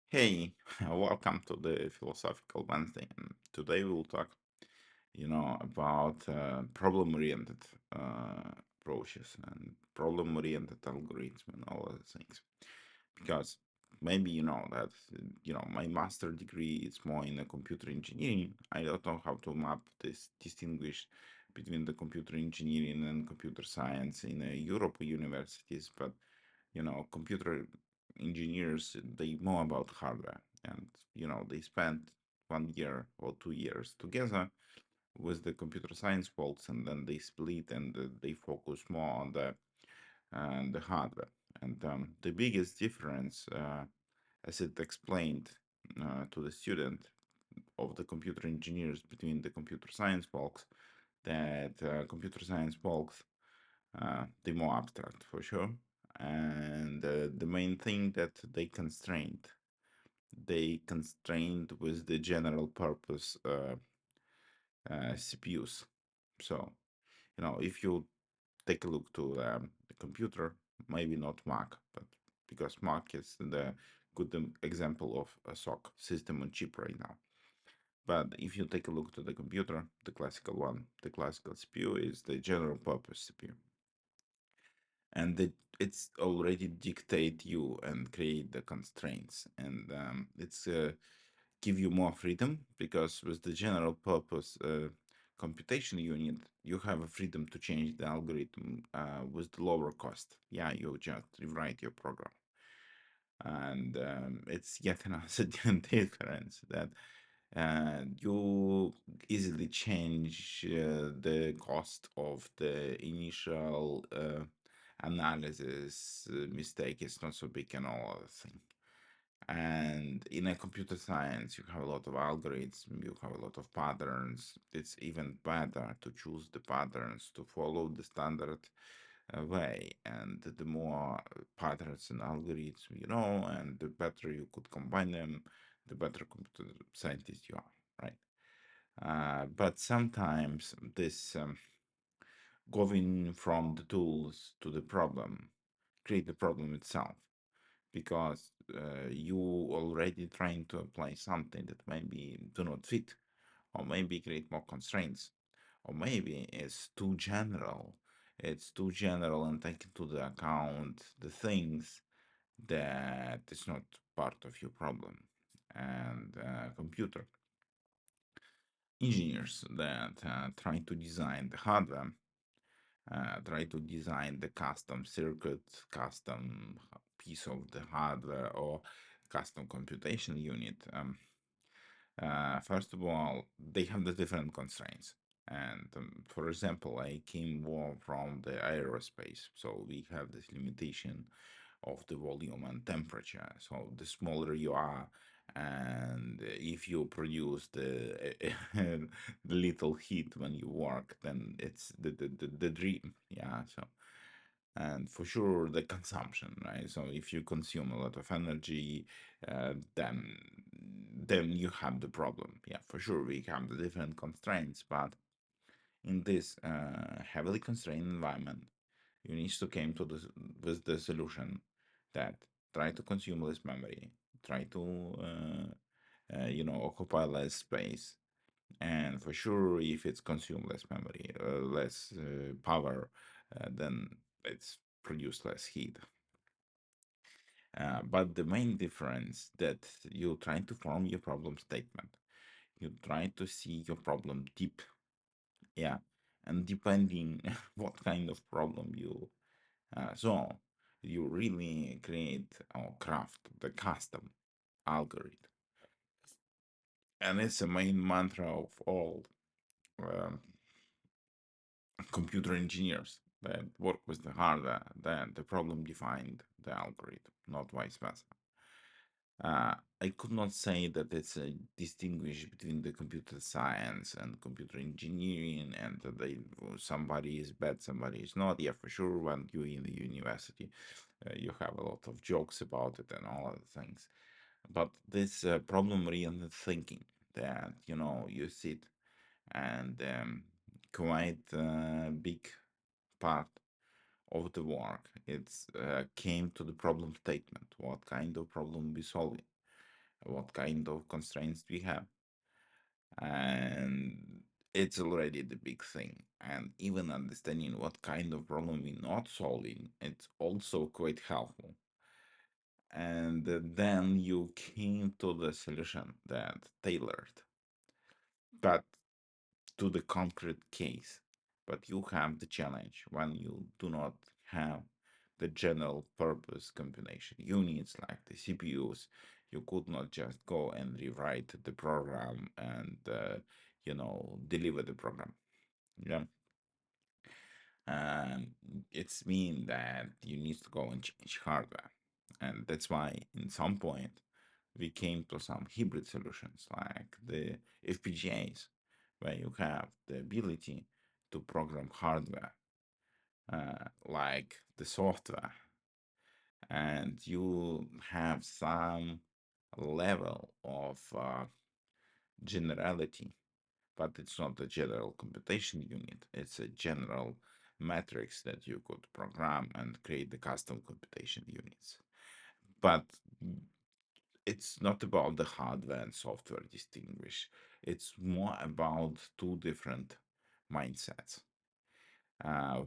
Hey, welcome to the Philosophical Wednesday. And today we'll talk, about problem-oriented approaches and problem-oriented algorithms and all other things. Because maybe you know that, my master degree is more in computer engineering. I don't know how to map this distinguish between the computer engineering and computer science in Europe universities, but computer engineers, they know about hardware, and they spent 1 year or 2 years together with the computer science folks, and then they split and they focus more on the hardware. And the biggest difference, as it explained to the student of the computer engineers between the computer science folks, that computer science folks, the more abstract for sure. And the main thing that they constrained with the general purpose CPUs. So, if you take a look to the computer, maybe not Mac, but because Mac is the good example of a SOC, system on chip, right now. But if you take a look to the computer, the classical one, the classical CPU is the general purpose CPU. And it's already dictate you and create the constraints, and it's give you more freedom, because with the general purpose computation unit you have a freedom to change the algorithm with the lower cost. Yeah, you just rewrite your program, and it's yet another difference that you easily change the cost of the initial analysis mistake is not so big and all other thing. And in a computer science, you have a lot of algorithms, you have a lot of patterns. It's even better to choose the patterns to follow the standard way. And the more patterns and algorithms you know, and the better you could combine them, the better computer scientist you are, right? But sometimes this going from the tools to the problem create the problem itself, because you already trying to apply something that maybe do not fit, or maybe create more constraints, or maybe it's too general and take into the account the things that is not part of your problem. And computer engineers that try to design the hardware, try to design the custom circuit, custom piece of the hardware, or custom computation unit. First of all, they have the different constraints. And for example, I came more from the aerospace, so we have this limitation of the volume and temperature. So the smaller you are, and if you produce the little heat when you work, then it's the dream. Yeah. So, and for sure the consumption, right? So if you consume a lot of energy, then you have the problem. Yeah, for sure we have the different constraints, but in this heavily constrained environment, you need to came to this with the solution that try to consume less memory, try to occupy less space, and for sure if it's consume less memory, less power, then it's produce less heat. But the main difference that you try to form your problem statement, you try to see your problem deep. Yeah, and depending what kind of problem you solve, you really create or craft the custom algorithm. And it's the main mantra of all um, computer engineers that work with the hardware, that the problem defined the algorithm, not vice versa. I could not say that it's a distinguish between the computer science and computer engineering, and that somebody is bad, somebody is not. Yeah, for sure, when you're in the university, you have a lot of jokes about it and all other things. But this problem-oriented thinking that, you sit and quite big part of the work, it's came to the problem statement. What kind of problem we solving? what kind of constraints we have, and it's already the big thing. And even understanding what kind of problem we're not solving, it's also quite helpful. And then you came to the solution that tailored, but to the concrete case. But you have the challenge when you do not have the general purpose combination units like the CPUs. You could not just go and rewrite the program and deliver the program. Yeah, and it's mean that you need to go and change hardware, and that's why in some point we came to some hybrid solutions like the FPGAs, where you have the ability to program hardware like the software, and you have some level of generality, but it's not a general computation unit. It's a general matrix that you could program and create the custom computation units. But it's not about the hardware and software distinguish. It's more about two different mindsets.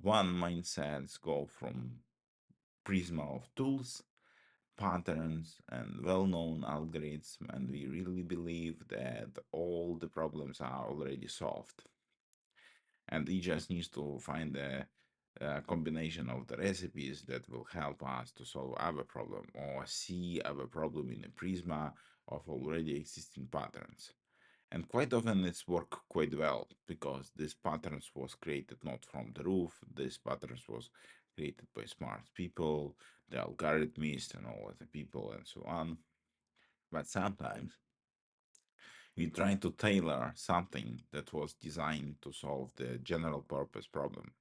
One mindsets go from prisma of tools, patterns, and well-known algorithms, and we really believe that all the problems are already solved, and we just need to find a combination of the recipes that will help us to solve our problem or see our problem in a prisma of already existing patterns. And quite often it's work quite well because this patterns was created not from the roof. This patterns was created by smart people, the algorithmists and all of the people and so on. But sometimes we try to tailor something that was designed to solve the general purpose problem.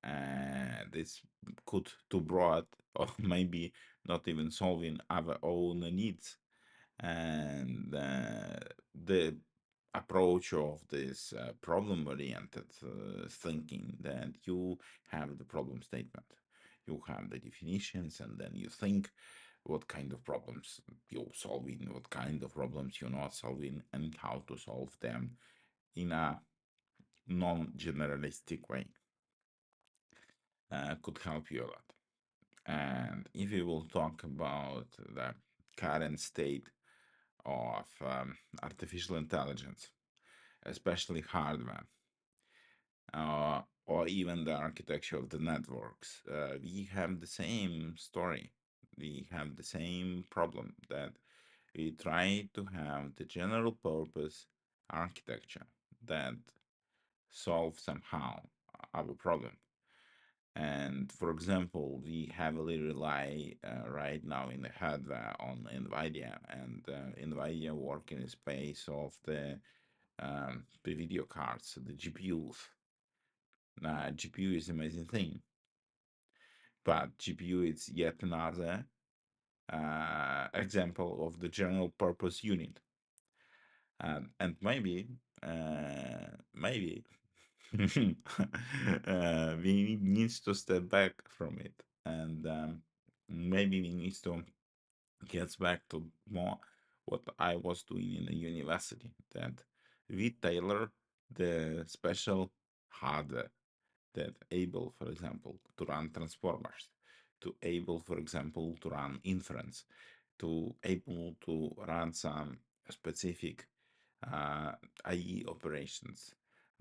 And it's could too broad or maybe not even solving our own needs. And the approach of this problem oriented thinking, that you have the problem statement, you have the definitions, and then you think what kind of problems you're solving, what kind of problems you're not solving, and how to solve them in a non-generalistic way. Could help you a lot. And if you will talk about the current state of artificial intelligence, especially hardware, or even the architecture of the networks, we have the same story. We have the same problem that we try to have the general purpose architecture that solves somehow our problem. And for example, we heavily rely right now in the hardware on NVIDIA, and NVIDIA work in the space of the video cards, the GPUs. GPU is amazing thing, but GPU is yet another example of the general purpose unit. And maybe we need to step back from it, and maybe we need to get back to more what I was doing in the university, that we tailor the special hardware that able, for example, to run transformers, to able, for example, to run inference, to able to run some specific IE operations.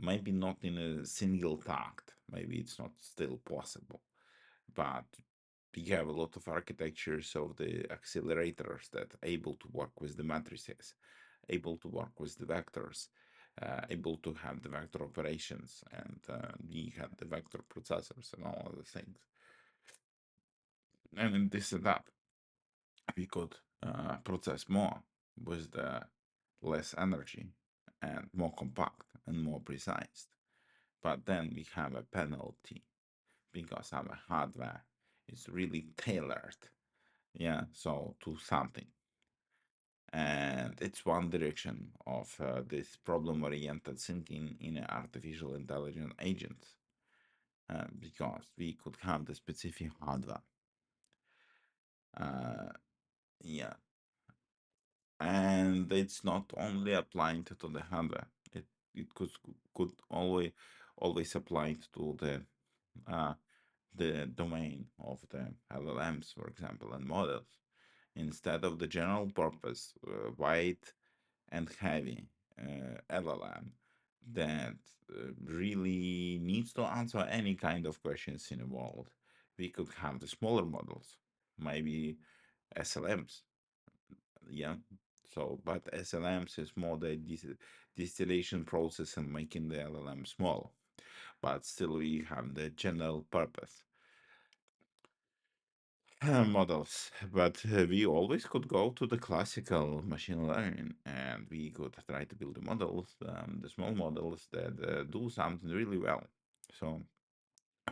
Maybe not in a single tact, maybe it's not still possible, but we have a lot of architectures of the accelerators that able to work with the matrices, able to work with the vectors, able to have the vector operations, and we have the vector processors and all other things. And in this setup, we could process more with the less energy and more compact and more precise. But then we have a penalty because our hardware is really tailored, yeah, so to something. And it's one direction of this problem-oriented thinking in an artificial intelligence agent, because we could have the specific hardware. Uh, yeah, and it's not only applied to the hardware. It could always apply to uh, the domain of the LLMs, for example, and models, instead of the general purpose wide and heavy LLM that really needs to answer any kind of questions in the world. We could have the smaller models, maybe SLMs, yeah. So, but SLMs is more the distillation process and making the LLM small. But still, we have the general purpose models. But we always could go to the classical machine learning, and we could try to build the models, the small models that do something really well. So,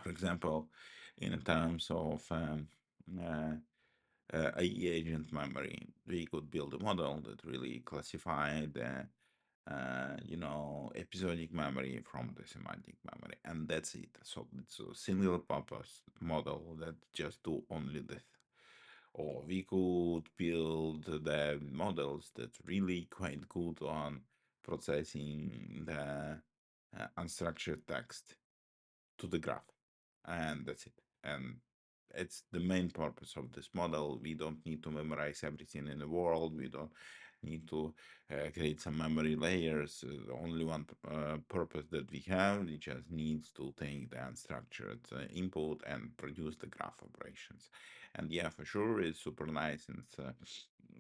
for example, in terms of uh, AI agent memory, we could build a model that really classified episodic memory from the semantic memory, and that's it. So it's a single purpose model that just do only this. Or we could build the models that really quite good on processing the unstructured text to the graph, and that's it. And it's the main purpose of this model. We don't need to memorize everything in the world. We don't need to create some memory layers. The only one purpose that we have, we just needs to take the unstructured input and produce the graph operations. And yeah, for sure, it's super nice and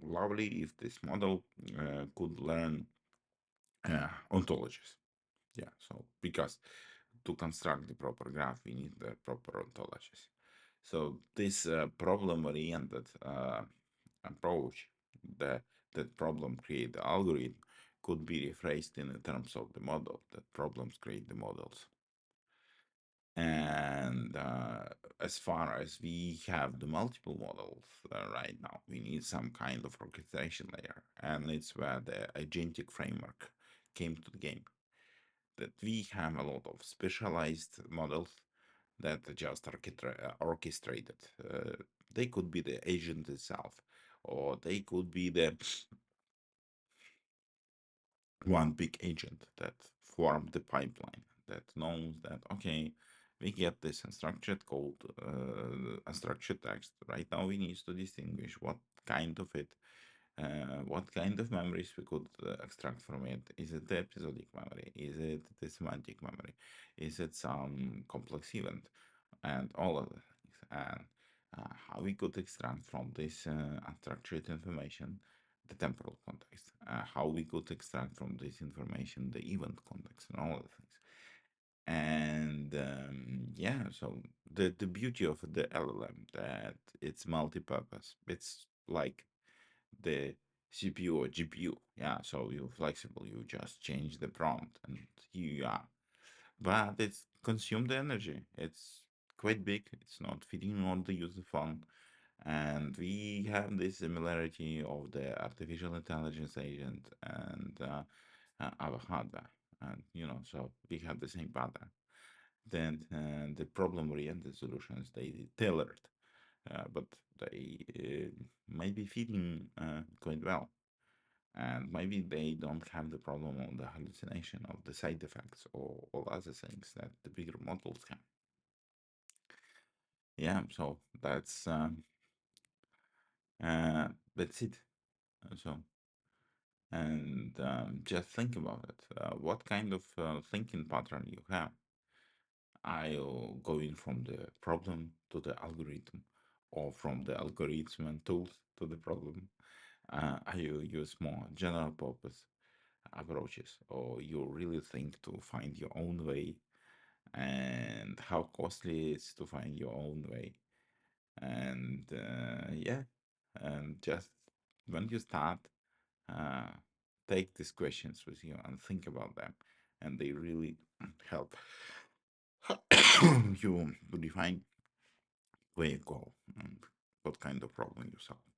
lovely if this model could learn ontologies. Yeah, so because to construct the proper graph, we need the proper ontologies. So this problem-oriented approach, the, that problem create the algorithm, could be rephrased in the terms of the model, that problems create the models. And as far as we have the multiple models right now, we need some kind of orchestration layer. And it's where the agentic framework came to the game. That we have a lot of specialized models that are just orchestrated. They could be the agent itself, or they could be the one big agent that formed the pipeline that knows that, okay, we get this unstructured code, unstructured text. Right now, we need to distinguish what kind of it, what kind of memories we could extract from it. Is it the episodic memory? Is it the semantic memory? Is it some complex event? And all of the things. And how we could extract from this unstructured information the temporal context, how we could extract from this information the event context, and all of the things. And yeah, so the beauty of the LLM that it's multi-purpose. It's like the CPU or GPU. Yeah, so you're flexible. You just change the prompt, and here you are. But it's consumed energy. It's quite big. It's not fitting on the user phone. And we have this similarity of the artificial intelligence agent and our hardware. And, so we have the same pattern. Then the problem-oriented solutions, they tailored, but they might be fitting quite well. And maybe they don't have the problem of the hallucination of the side effects or all other things that the bigger models have. Yeah, so that's it. So and just think about it. What kind of thinking pattern you have? Are you going from the problem to the algorithm, or from the algorithm and tools to the problem? Are you use more general purpose approaches, or you really think to find your own way, and how costly it is to find your own way? And yeah, and just when you start, uh, take these questions with you and think about them, and they really help you define where you go and what kind of problem you solve.